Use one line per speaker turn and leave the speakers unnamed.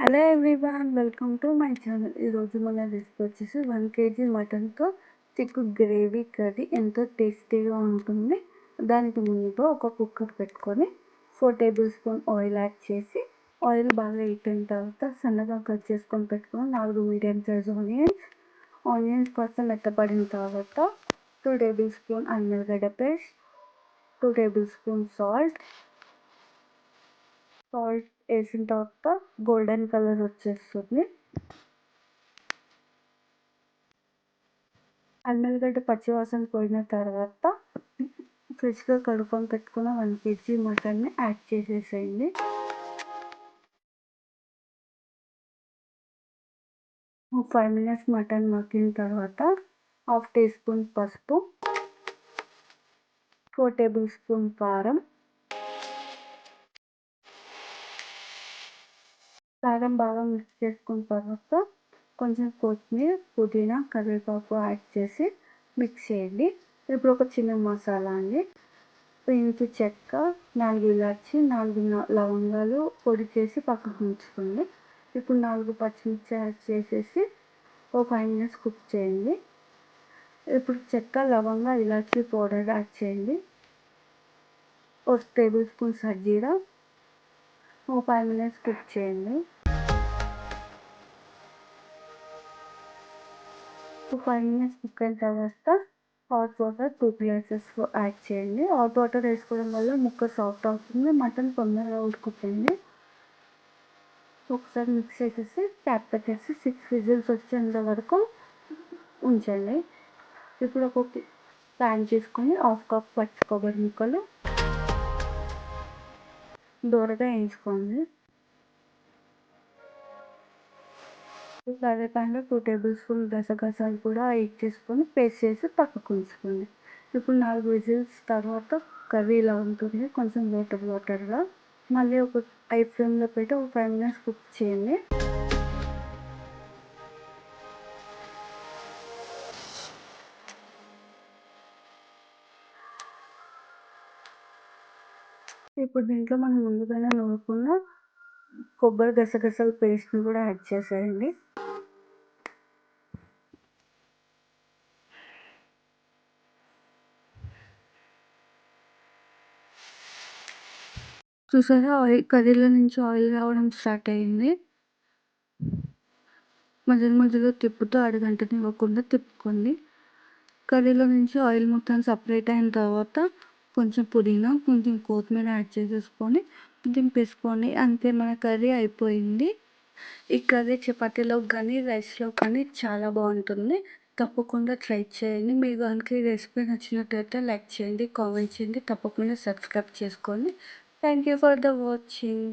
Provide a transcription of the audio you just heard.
Hello everyone, welcome to my channel. ఈరోజు మన recipe వచ్చేసి 1 kg మటన్తో చిక్కు గ్రేవీ కర్రీ ఎంతో టేస్టీగా ఉంటుంది. దానికి ముందు ఒక కుక్కర్ పెట్టుకొని 4 టేబుల్ స్పూన్ ఆయిల్ యాడ్ చేసి ఆయిల్ బాగా హీట్ అయిన తర్వాత సన్నగా కట్ చేసుకొని పెట్టుకొని 4 మీడియం సైజ్ ఆనియన్స్ కోసం మెత్తపడిన తర్వాత 2 టేబుల్ స్పూన్ అల్లం పేస్ట్, 2 టేబుల్ స్పూన్ సాల్ట్ వేసిన తర్వాత గోల్డెన్ కలర్ వచ్చేస్తుంది. అల్లం పచ్చివాసన పోయిన తర్వాత ఫ్రెష్గా కడుక్కొని పెట్టుకున్న 1 kg మటన్ని యాడ్ చేసేసేయండి. ఒక 5 minutes మటన్ మగ్గిన తర్వాత 1/2 టీ స్పూన్ పసుపు, 4 టేబుల్ స్పూన్ కారం బాగా మిక్స్ చేసుకున్న తర్వాత కొంచెం కొత్తిమీర, పుదీనా, కరివేపాకు యాడ్ చేసి మిక్స్ చేయండి. ఇప్పుడు ఒక చిన్న మసాలా అండి. ఇంచు చెక్క, 4 ఇలాచి, 4 లవంగాలు పొడి చేసి పక్కకు ఉంచుకోండి. ఇప్పుడు 4 పచ్చిమిర్చి యాడ్ చేసేసి ఒక 5 minutes కుక్ చేయండి. ఇప్పుడు చెక్క, లవంగా, ఇలాచి పౌడర్ యాడ్ చేయండి. ఒక టేబుల్ స్పూన్ సజ్జీరా, ఒక 5 minutes కుక్ చేయండి. 5 minutes కుక్ అయిన తర్వాత హాట్ వాటర్ 2 glasses యాడ్ చేయండి. హాట్ వాటర్ వేసుకోవడం వల్ల ముక్క సాఫ్ట్ అవుతుంది, మటన్ తొందరగా ఉడుకుతుంది. ఒకసారి మిక్స్ చేసేసి క్యాప్ పెట్టేసి 6 విజిల్స్ వచ్చేంత వరకు ఉంచండి. ఇప్పుడు ఒక ప్యాన్ తీసుకొని 1/2 కప్ పచ్చి కొబ్బరి ముక్కలు దోరగా వేయించుకోండి. అదే ప్యాన్లో 2 టేబుల్ స్పూన్ గసగసాలు కూడా యాడ్ చేసుకొని పేస్ట్ చేసి పక్కకు ఉంచుకోండి. ఇప్పుడు 4 విజిల్స్ తర్వాత కర్రీ ఇలా ఉంటుంది, కొంచెం వాటర్గా. మళ్ళీ ఒక హై ఫ్లేమ్లో పెట్టి ఒక 5 minutes కుక్ చేయండి. ఇప్పుడు దీంట్లో మనం ముందుగానే నూరుకున్న కొబ్బరి గసగసాల పేస్ట్ని కూడా యాడ్ చేసేయండి. చూసారా, కర్రీలో నుంచి ఆయిల్ రావడం స్టార్ట్ అయింది. మధ్యలో తిప్పుతూ అడుగంటనివ్వకుండా తిప్పుకోండి. కర్రీలో నుంచి ఆయిల్ మొత్తం సపరేట్ అయిన తర్వాత కొంచెం పుదీనా, కొంచెం కొత్తిమీర యాడ్ చేసేసుకొని దింపేసుకోండి. అంతే, మన కర్రీ అయిపోయింది. ఈ కర్రీ చపాతీలో కానీ రైస్లో కానీ చాలా బాగుంటుంది. తప్పకుండా ట్రై చేయండి. మీకు కనుక ఈ రెసిపీ నచ్చినట్లయితే లైక్ చేయండి, కామెంట్ చేయండి, తప్పకుండా సబ్స్క్రైబ్ చేసుకోండి. Thank you for the watching.